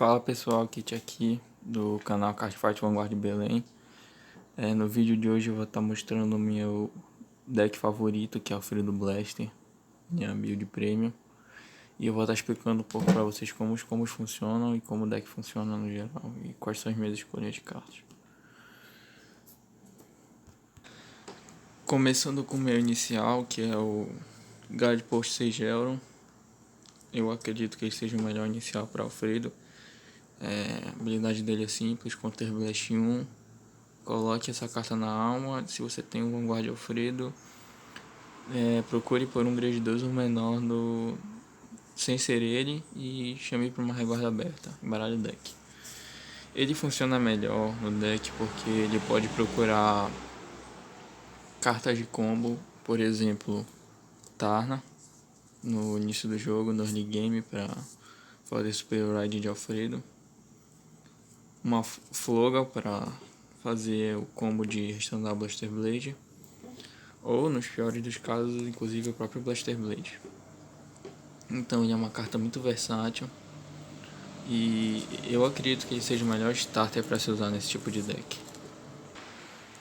Fala pessoal, Kit aqui do canal Cardfight Vanguard Belém. No vídeo de hoje eu vou estar mostrando o meu deck favorito, que é o Fredo Blaster, minha build premium. E eu vou estar explicando um pouco para vocês como os combos funcionam e como o deck funciona no geral e quais são as minhas escolhas de cartas. Começando com o meu inicial, que é o Guard Post Segeron. Eu acredito que ele seja o melhor inicial para Alfredo. A habilidade dele é simples, Counter Blast 1. Coloque essa carta na alma. Se você tem um Vanguard Alfredo, procure por um grade 2 ou menor sem ser ele e chame para uma reguarda aberta, embaralhe o deck. Ele funciona melhor no deck porque ele pode procurar cartas de combo, por exemplo, Tarna, no início do jogo, no early game, para fazer Super Ride de Alfredo. Uma Flogal para fazer o combo de restaurar Blaster Blade. Ou, nos piores dos casos, inclusive o próprio Blaster Blade. Então ele é uma carta muito versátil. E eu acredito que ele seja o melhor starter para se usar nesse tipo de deck.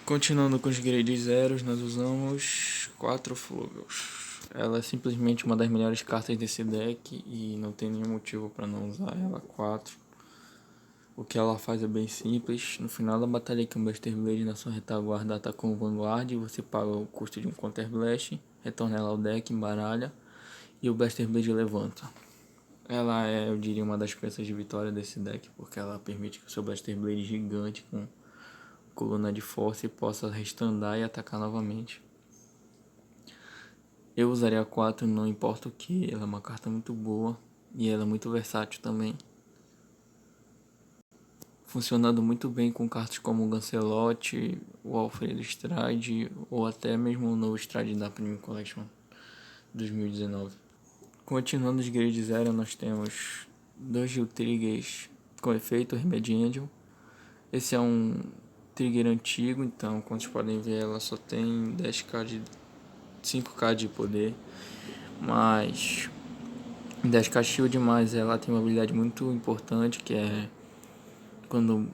Continuando com os grades zeros, nós usamos 4 Flugels. Ela é simplesmente uma das melhores cartas desse deck e não tem nenhum motivo para não usar ela. 4. O que ela faz é bem simples. No final da batalha que um Blaster Blade na sua retaguarda atacou um Vanguard, você paga o custo de um Counter Blast, retorna ela ao deck, embaralha e o Blaster Blade levanta. Ela é, eu diria, uma das peças de vitória desse deck, porque ela permite que o seu Blaster Blade gigante com coluna de força possa restandar e atacar novamente. Eu usaria a 4, não importa o que, ela é uma carta muito boa e ela é muito versátil também. Funcionando muito bem com cartas como o Gancelote, o Alfredo Strade ou até mesmo o novo Strade da Premium Collection 2019. Continuando os grades 0, nós temos 2 Gil Triggers com efeito Remediando. Esse é um trigger antigo, então como vocês podem ver ela só tem 5k de poder, mas 10k shield, mas ela tem uma habilidade muito importante que é quando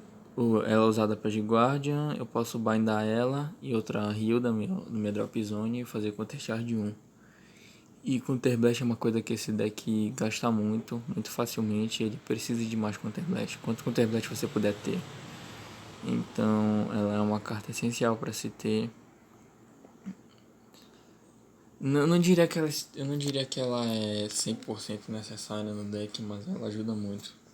ela é usada para de Guardian, eu posso bindar ela e outra heal da minha drop zone e fazer counter charge 1. E Counter Blast é uma coisa que esse deck gasta muito facilmente, ele precisa de mais Counter Blast. Quanto Counter Blast você puder ter. Então ela é uma carta essencial para se ter. Não diria que eu não diria que ela é 100% necessária no deck, mas ela ajuda muito.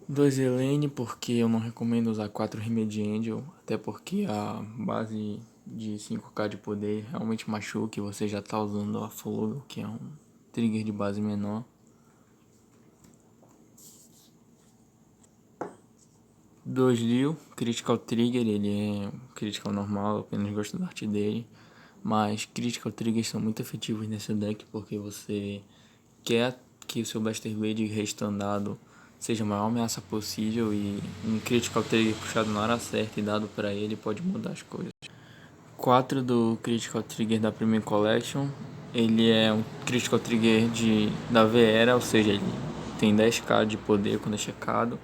2 Elaine, porque eu não recomendo usar 4 Remediando, até porque a base de 5k de poder realmente machuca e você já tá usando a Flogo, que é um trigger de base menor. 2 Liu, Critical Trigger, ele é um Critical normal, eu apenas gosto da arte dele. Mas Critical Triggers são muito efetivos nesse deck, porque você quer que o seu Blaster Blade restandado seja a maior ameaça possível e um Critical Trigger puxado na hora certa e dado para ele pode mudar as coisas. 4 do Critical Trigger da Premium Collection, ele é um Critical Trigger da V-Era, ou seja, ele tem 10k de poder quando é checado.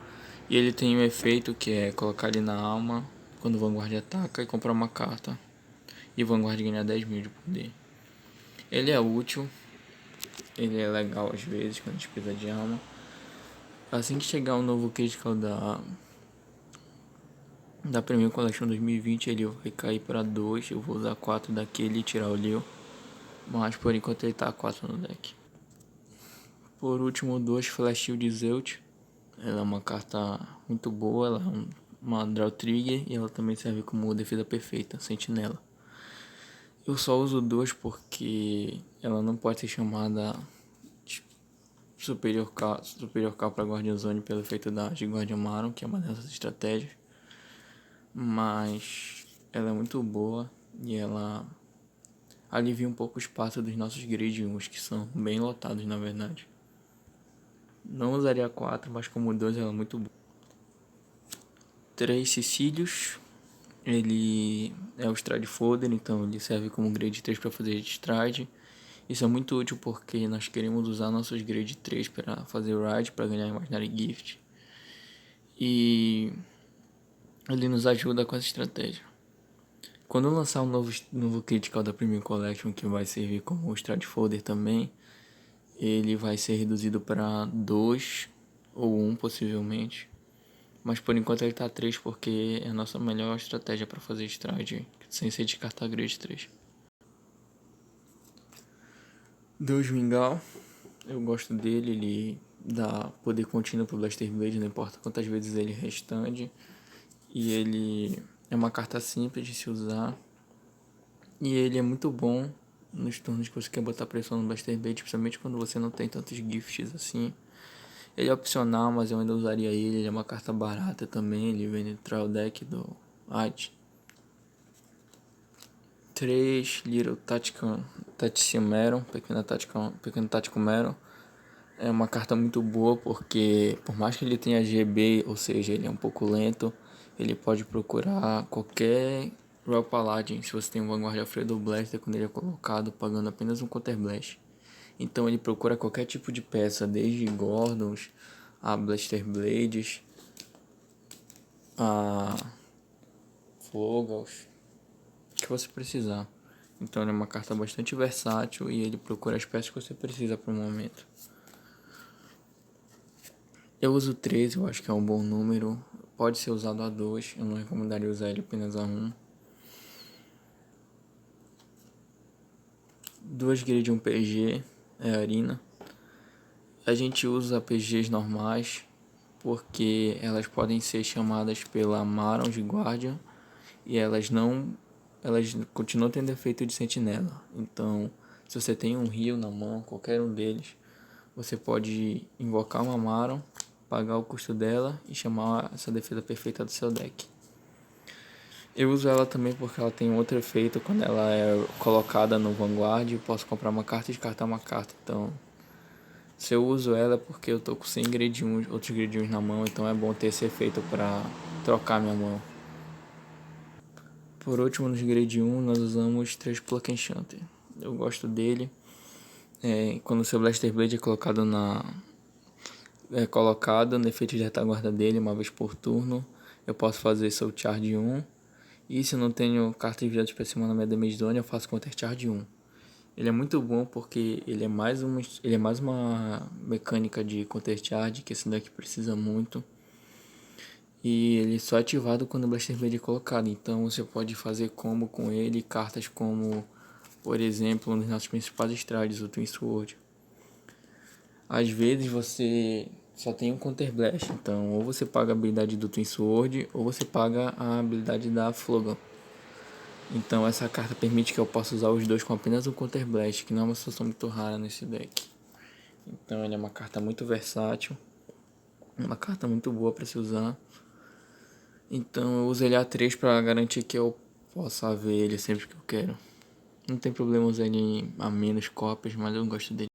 E ele tem um efeito que é colocar ele na alma quando o Vanguard ataca e comprar uma carta. E o Vanguard ganha 10.000 de poder. Ele é útil, ele é legal às vezes quando a gente precisa de alma. Assim que chegar o novo Critical da Premium Collection 2020, ele vai cair para 2. Eu vou usar 4 daquele e tirar o Leo. Mas por enquanto ele tá 4 no deck. Por último, 2 Flash Shield Zelt. Ela é uma carta muito boa, ela é uma Draw Trigger e ela também serve como defesa perfeita, sentinela. Eu só uso 2 porque ela não pode ser chamada Superior K para Guardian Zone pelo efeito da Guardian Maron, que é uma dessas estratégias. Mas ela é muito boa e ela alivia um pouco o espaço dos nossos Grade 1, que são bem lotados na verdade. Não usaria 4, mas como 2 ela é muito boa. 3 Cecílios. Ele é o Stride Folder, então ele serve como grade 3 para fazer stride. Isso é muito útil porque nós queremos usar nossos Grade 3 para fazer raid, para ganhar Imaginary Gift. E ele nos ajuda com essa estratégia. Quando eu lançar um novo Critical da Premium Collection, que vai servir como Strat Folder também, ele vai ser reduzido para 2 ou 1 possivelmente. Mas por enquanto ele tá 3 porque é a nossa melhor estratégia para fazer Stride sem ser descartar Grade 3. 2 Wingal, eu gosto dele, ele dá poder contínuo pro Blaster Blade, não importa quantas vezes ele restande. E ele é uma carta simples de se usar. E ele é muito bom nos turnos que você quer botar pressão no Blaster Blade, principalmente quando você não tem tantos gifts assim. Ele é opcional, mas eu ainda usaria ele. Ele é uma carta barata também. Ele vem no Trial Deck do AD. 3 Little Tactical Meron, pequeno Tático Meron. É uma carta muito boa porque, por mais que ele tenha GB, ou seja, ele é um pouco lento, ele pode procurar qualquer Royal Paladin se você tem um Vanguard Alfredo Blaster quando ele é colocado, pagando apenas um Counter Blast. Então ele procura qualquer tipo de peça, desde Gordons a Blaster Blades, a Flogals, que você precisar. Então ele é uma carta bastante versátil e ele procura as peças que você precisa para o momento. Eu uso 13, eu acho que é um bom número. Pode ser usado a 2, eu não recomendaria usar ele apenas a 1. 2 grid de um PG é Arena. A gente usa PGs normais porque elas podem ser chamadas pela Maron de Guardian e elas continuam tendo efeito de sentinela. Então, se você tem um Rio na mão, qualquer um deles, você pode invocar uma Maron, pagar o custo dela e chamar essa defesa perfeita do seu deck. Eu uso ela também porque ela tem outro efeito quando ela é colocada no Vanguard. Eu posso comprar uma carta e descartar uma carta. Então, se eu uso ela é porque eu tô com 100 grade 1, outros grade 1 na mão. Então é bom ter esse efeito para trocar minha mão. Por último, nos grade 1 nós usamos 3 Pluck Enchanter. Eu gosto dele. Quando o seu Blaster Blade é colocado no efeito de retaguarda dele uma vez por turno, eu posso fazer Soul Charge 1. E se eu não tenho carta enviada pra cima na minha Damage Zone, eu faço Counter Charge 1. Ele é muito bom porque ele é mais uma mecânica de Counter Charge que esse deck precisa muito. E ele só é ativado quando o Blaster Blade é colocado. Então você pode fazer combo com ele, cartas como, por exemplo, um dos nossos principais strides, o Twin Sword. Às vezes você só tem um Counter Blast, então ou você paga a habilidade do Twin Sword ou você paga a habilidade da Flogal. Então essa carta permite que eu possa usar os dois com apenas um Counter Blast, que não é uma situação muito rara nesse deck. Então ele é uma carta muito versátil, uma carta muito boa para se usar. Então eu uso ele a 3 para garantir que eu possa ver ele sempre que eu quero. Não tem problema usar ele a menos cópias, mas eu gosto dele.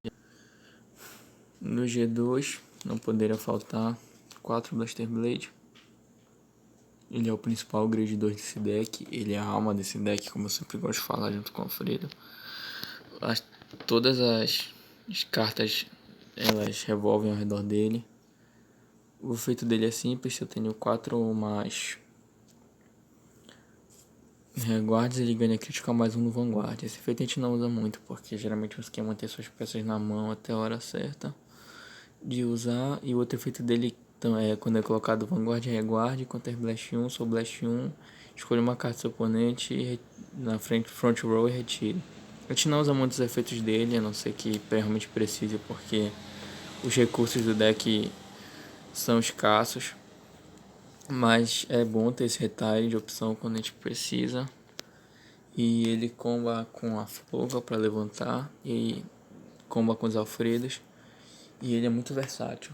No G2 não poderia faltar 4 Blaster Blade. Ele é o principal grade 2 desse deck, ele é a alma desse deck, como eu sempre gosto de falar junto com o Alfredo. Todas as cartas elas revolvem ao redor dele. O efeito dele é simples, eu tenho 4 ou mais guardas, ele ganha critical mais um no Vanguard. Esse efeito a gente não usa muito, porque geralmente você quer manter suas peças na mão até a hora certa de usar. E o outro efeito dele quando é colocado Vanguard Reguard, Counter Blast 1, Soul Blast 1, escolha uma carta do seu oponente na front row e retire. A gente não usa muitos efeitos dele, a não ser que realmente precise, porque os recursos do deck são escassos. Mas é bom ter esse retalho de opção quando a gente precisa. E ele comba com a Foga para levantar e comba com os Alfredos. E ele é muito versátil.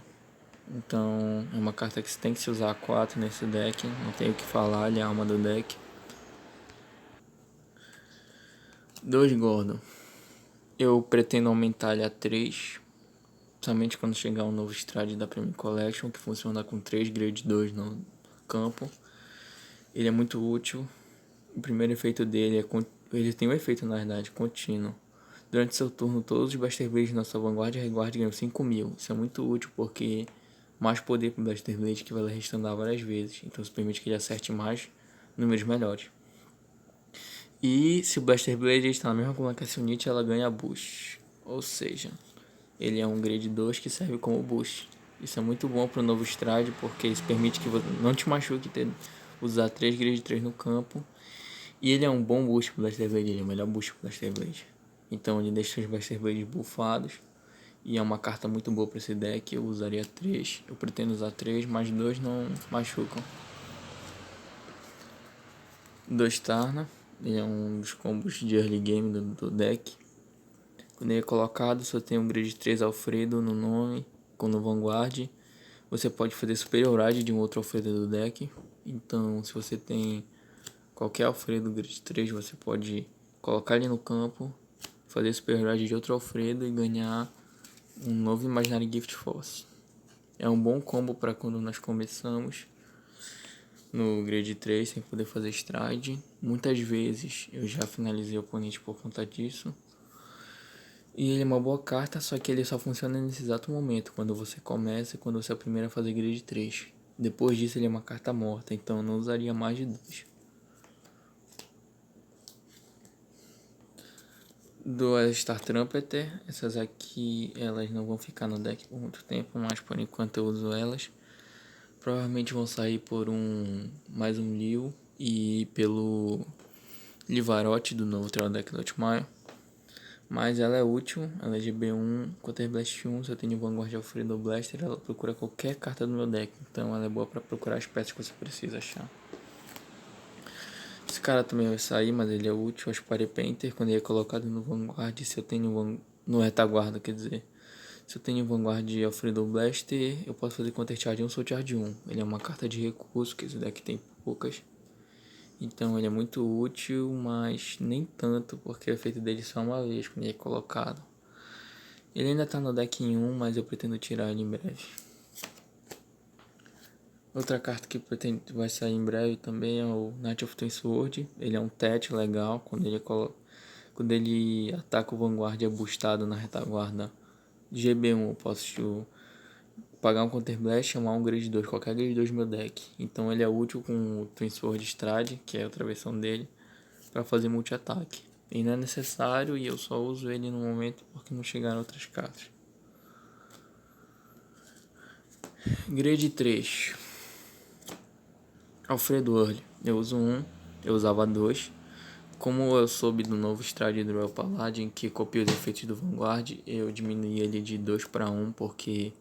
Então é uma carta que você tem que se usar a 4 nesse deck. Não tem o que falar, ele é a alma do deck. 2 Gordon. Eu pretendo aumentar ele a 3. Principalmente quando chegar um novo Stride da Premium Collection, que funciona com 3 Grade 2 no campo. Ele é muito útil. O primeiro efeito dele ele tem um efeito na verdade contínuo. Durante seu turno, todos os Blaster Blades na sua vanguarda e reguarda ganham 5.000. Isso é muito útil porque mais poder para o Blaster Blade que vai restandar várias vezes. Então isso permite que ele acerte mais números melhores. E se o Blaster Blade está na mesma colocação Unit, ela ganha boost. Ou seja, ele é um grade 2 que serve como boost. Isso é muito bom para o novo Stride, porque isso permite que você não te machuque usar 3 grade 3 no campo. E ele é um bom boost pro Blaster Blade, ele é o melhor boost pro Blaster Blade. Então ele deixa os Blaster Blades buffados. E é uma carta muito boa para esse deck, eu usaria 3. Eu pretendo usar 3, mas 2 não machucam. 2 Tarna, ele é um dos combos de early game do deck. Quando ele é colocado, só tem um grade 3 Alfredo no nome, no Vanguard. Você pode fazer superioridade de um outro Alfredo do deck. Então, se você tem qualquer Alfredo grade 3, você pode colocar ele no campo, fazer superioridade de outro Alfredo e ganhar um novo Imaginary Gift Force. É um bom combo para quando nós começamos no grade 3 sem poder fazer stride. Muitas vezes eu já finalizei o oponente por conta disso. E ele é uma boa carta, só que ele só funciona nesse exato momento, quando você começa e quando você é o primeiro a fazer grade 3. Depois disso ele é uma carta morta, então eu não usaria mais de 2. Duas Star Trumpeter, essas aqui elas não vão ficar no deck por muito tempo, mas por enquanto eu uso elas. Provavelmente vão sair por mais um Liu e pelo Livarote do novo Trail Deck do Otmire. Mas ela é útil, ela é GB1, Counter Blast 1, se eu tenho Vanguard Alfredo Blaster, ela procura qualquer carta do meu deck. Então ela é boa para procurar as peças que você precisa achar. Esse cara também vai sair, mas ele é útil, o Aspire Painter, quando ele é colocado no Vanguard, se eu tenho no retaguarda, quer dizer. Se eu tenho Vanguard Alfredo Blaster, eu posso fazer Counter Charge 1, Soul Charge 1. Ele é uma carta de recurso, que esse deck tem poucas. Então ele é muito útil, mas nem tanto, porque o efeito dele só uma vez quando ele é colocado. Ele ainda tá no deck em 1, mas eu pretendo tirar ele em breve. Outra carta que vai sair em breve também é o Knight of Twin Sword. Ele é um tete legal, quando ele ataca o Vanguard é boostado na retaguarda GB1, eu posso pagar um Counter Blast e chamar um grade 2, qualquer grade 2 do meu deck. Então ele é útil com o Twin Sword Stride, que é outra versão dele, para fazer multi-ataque. Ele não é necessário e eu só uso ele no momento porque não chegaram outras cartas. Grade 3. Alfredo Early. Eu uso 1, eu usava 2. Como eu soube do novo Stride do Royal Paladin, que copia os efeitos do Vanguard, eu diminuí ele de 2 para 1, porque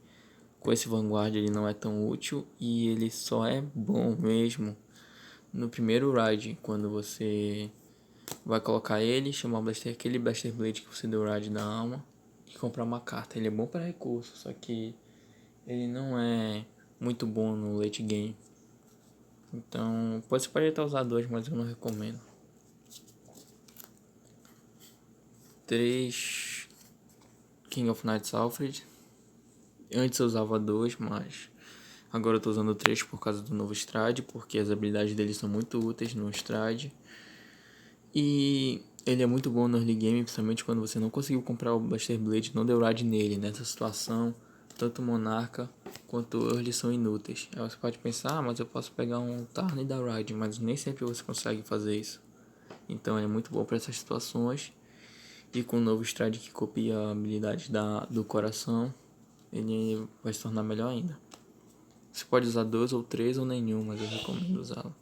com esse Vanguard ele não é tão útil e ele só é bom mesmo no primeiro ride, quando você vai colocar ele, chamar o Blaster, aquele Blaster Blade que você deu o ride da alma e comprar uma carta. Ele é bom para recurso, só que ele não é muito bom no late game. Então, você pode até usar 2, mas eu não recomendo. 3. King of Knights Alfred. Antes eu usava 2, mas agora eu tô usando 3 por causa do novo Stride, porque as habilidades dele são muito úteis no Stride. E ele é muito bom no early game, principalmente quando você não conseguiu comprar o Blaster Blade, não deu raid nele. Nessa situação, tanto o Monarca quanto o early são inúteis. Aí você pode pensar, mas eu posso pegar um Tarn e dar raid, mas nem sempre você consegue fazer isso. Então ele é muito bom para essas situações. E com o novo Stride que copia a habilidade do coração, ele vai se tornar melhor ainda. Você pode usar 2 ou 3 ou nenhum, mas eu recomendo usá-lo.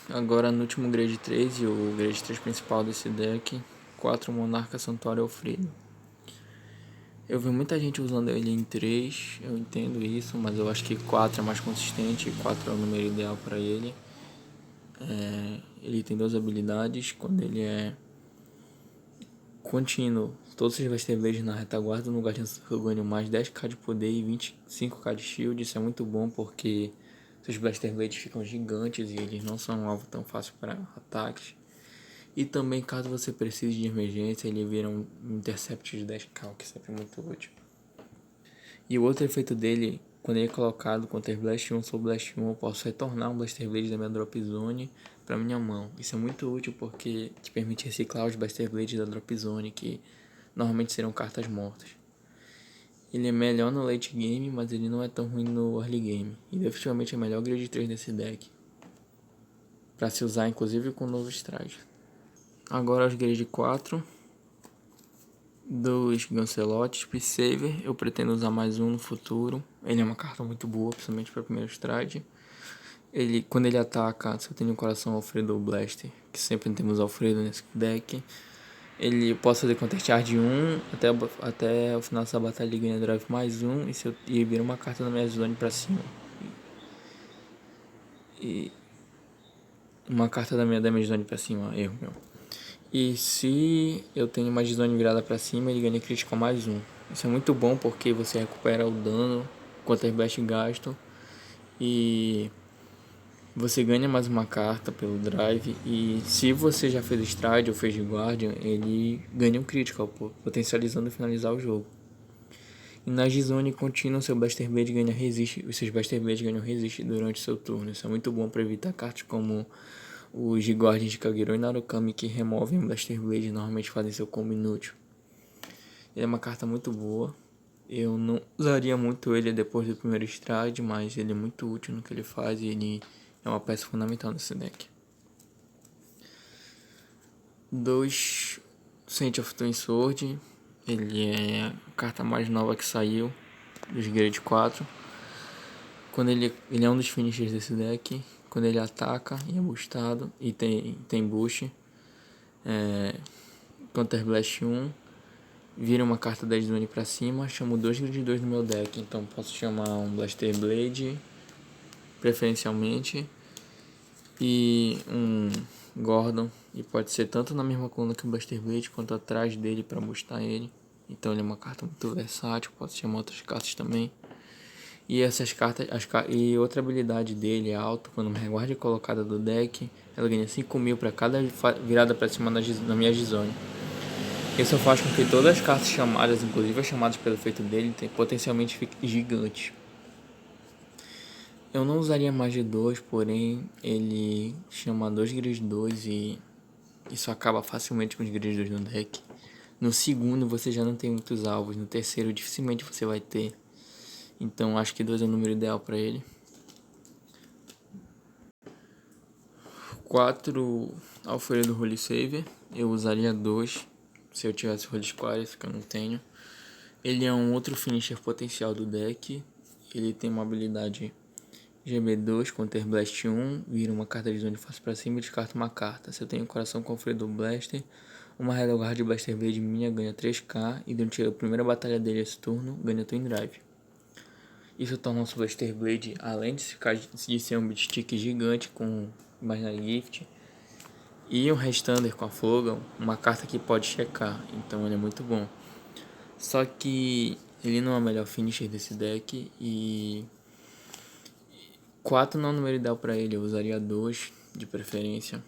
Agora no último grade 3 e o grade 3 principal desse deck, 4 Monarca Santuário Alfredo. Eu vi muita gente usando ele em 3, eu entendo isso, mas eu acho que 4 é mais consistente, 4 é o número ideal para ele. Ele tem 2 habilidades, quando ele é contínuo, todos os Blaster Blades na retaguarda no Guardian eu ganho mais 10k de poder e 25k de shield. Isso é muito bom porque seus Blaster Blades ficam gigantes e eles não são um alvo tão fácil para ataques. E também, caso você precise de emergência, ele vira um Intercept de 10k, que é sempre muito útil. E o outro efeito dele, quando ele é colocado Counter Blast 1, Soul Blast 1, eu posso retornar um Blaster Blade da minha Drop Zone para minha mão. Isso é muito útil porque te permite reciclar os Blaster Blade da Drop Zone, que normalmente serão cartas mortas. Ele é melhor no late game, mas ele não é tão ruim no early game. E definitivamente é melhor grade 3 desse deck, para se usar inclusive com o novo strike. Agora os grade 4. Dos Gancelote, Speed Saver, eu pretendo usar mais um no futuro. Ele é uma carta muito boa, principalmente para primeiro stride. Quando ele ataca, se eu tenho um coração Alfredo Blaster, que sempre temos Alfredo nesse deck, ele pode fazer Counter Charge 1 até o final dessa batalha. Ele ganha drive mais um e vira uma carta na minha zone pra cima. E uma carta da minha damage zone pra cima, erro meu. E se eu tenho uma zone virada pra cima, ele ganha critical mais um. Isso é muito bom porque você recupera o dano, Counter Blast gasto, e você ganha mais uma carta pelo drive. E se você já fez stride ou fez guardian, ele ganha um critical, potencializando finalizar o jogo. E na G-Zone contínua, seu Blaster Blade ganha resist, os seus Blaster Blades ganham resist durante seu turno. Isso é muito bom para evitar cartas como os Guardians de Kagero e Narukami, que removem o Blaster Blade e normalmente fazem seu combo inútil. Ele é uma carta muito boa. Eu não usaria muito ele depois do primeiro stride, mas ele é muito útil no que ele faz e ele é uma peça fundamental nesse deck. 2. Saint of Twin Sword. Ele é a carta mais nova que saiu dos Grade 4. Quando ele é um dos finishers desse deck. Quando ele ataca e é boostado e tem boost, Counter Blast 1, vira uma carta 10 do N pra cima, chamo 2 Grid 2 no meu deck. Então posso chamar um Blaster Blade, preferencialmente, e um Gordon. E pode ser tanto na mesma coluna que o Blaster Blade, quanto atrás dele para boostar ele. Então ele é uma carta muito versátil, posso chamar outras cartas também. E essas cartas, e outra habilidade dele é alto. Quando uma reguarda é colocada do deck, ela ganha 5.000 para cada virada para cima na minha G-Zone. Isso faz com que todas as cartas chamadas, inclusive as chamadas pelo efeito dele, potencialmente fiquem gigantes. Eu não usaria mais de 2, porém ele chama 2 Grid 2 e isso acaba facilmente com os Grid 2 no deck. No segundo você já não tem muitos alvos, no terceiro dificilmente você vai ter. Então acho que 2 é o número ideal para ele. 4, Alfredo Holy Saver. Eu usaria 2 se eu tivesse Holy Squires, que eu não tenho. Ele é um outro finisher potencial do deck. Ele tem uma habilidade GB2, Counter Blast 1, vira uma carta de zone fácil pra cima e descarta uma carta. Se eu tenho coração com Alfredo Blaster, uma Redguard Blaster Blade minha ganha 3k e durante a primeira batalha dele esse turno, ganha Twin Drive. Isso torna o Blaster Blade, além de ser um beatstick gigante com Imaginary Gift e um Restander com a Flogan, uma carta que pode checar, então ele é muito bom. Só que ele não é o melhor finisher desse deck e 4 não é o número ideal para ele, eu usaria 2 de preferência.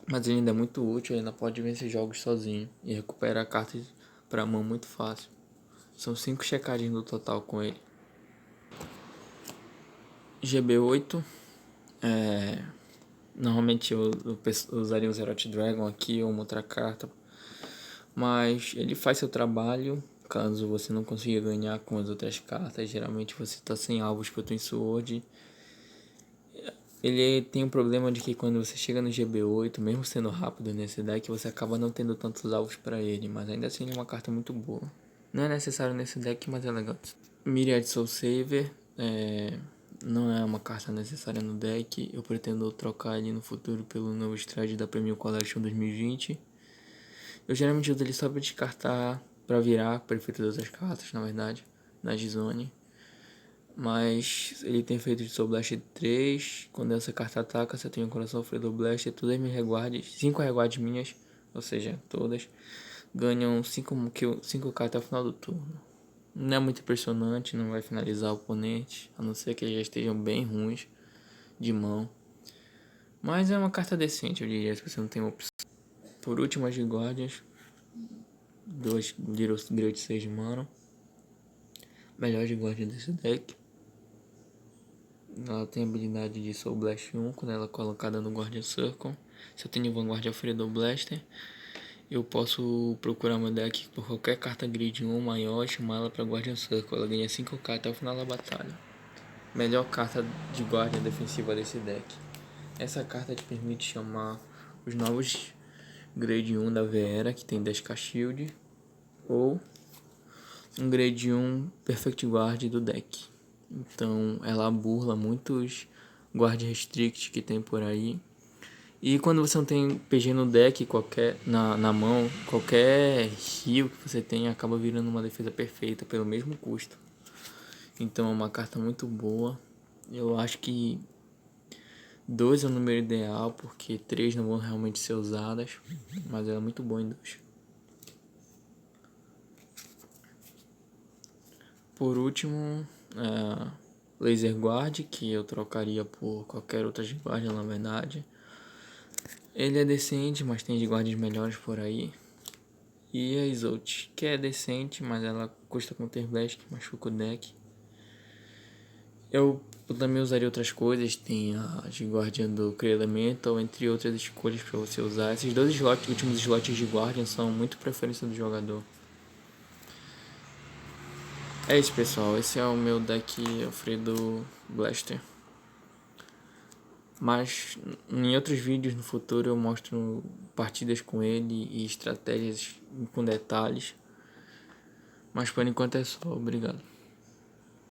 Mas ele ainda é muito útil, ele ainda pode vencer jogos sozinho e recupera cartas para mão muito fácil. São 5 checagens no total com ele. GB8, normalmente eu usaria o Zeroth Dragon aqui ou uma outra carta, mas ele faz seu trabalho. Caso você não consiga ganhar com as outras cartas, geralmente você está sem alvos para o Twin Sword. Ele tem um problema de que quando você chega no GB8, mesmo sendo rápido nesse deck, você acaba não tendo tantos alvos para ele, mas ainda assim ele é uma carta muito boa. Não é necessário nesse deck, mas é legal. Myriad Soul Saver não é uma carta necessária no deck. Eu pretendo trocar ele no futuro pelo novo Stride da Premium Collection 2020. Eu geralmente uso ele só para descartar, para virar prefeito das outras cartas, na verdade, na G-Zone. Mas ele tem feito de Soul Blast 3. Quando essa carta ataca, você tem um coração Alfredo Blast. Todas as minhas reguardas, 5 reguardas minhas, ou seja, todas, ganham 5k até o final do turno. Não é muito impressionante, não vai finalizar o oponente, a não ser que eles já estejam bem ruins de mão. Mas é uma carta decente, eu diria, se você não tem opção. Por último, as Guardians. 2 Grade 6 de mana. Melhor de Guardian desse deck. Ela tem a habilidade de Soul Blast 1 quando ela é colocada no Guardian Circle. Se eu tenho Vanguard Alfredo Blaster, eu posso procurar meu deck por qualquer carta grid 1 maior e chamar ela para Guardian Circle. Ela ganha 5k até o final da batalha. Melhor carta de Guardian defensiva desse deck. Essa carta te permite chamar os novos Grade 1 da Vera, que tem 10k Shield, ou um Grade 1 Perfect Guard do deck. Então ela burla muitos Guard Restrict que tem por aí. E quando você não tem PG no deck, na mão, qualquer heal que você tem acaba virando uma defesa perfeita pelo mesmo custo. Então é uma carta muito boa. Eu acho que 2 é o número ideal, porque 3 não vão realmente ser usadas. Mas ela é muito boa em 2. Por último, Laser Guard, que eu trocaria por qualquer outra de guarda, na verdade. Ele é decente, mas tem de guardas melhores por aí. E a Isolt, que é decente, mas ela custa Counter Blast, que machuca o deck. Eu também usaria outras coisas, tem a de Guardian do Cree Elemental, entre outras escolhas para você usar. Esses dois últimos slots de Guardian são muito preferência do jogador. É isso, pessoal, esse é o meu deck Alfredo Blaster. Mas em outros vídeos no futuro eu mostro partidas com ele e estratégias com detalhes. Mas por enquanto é só, obrigado.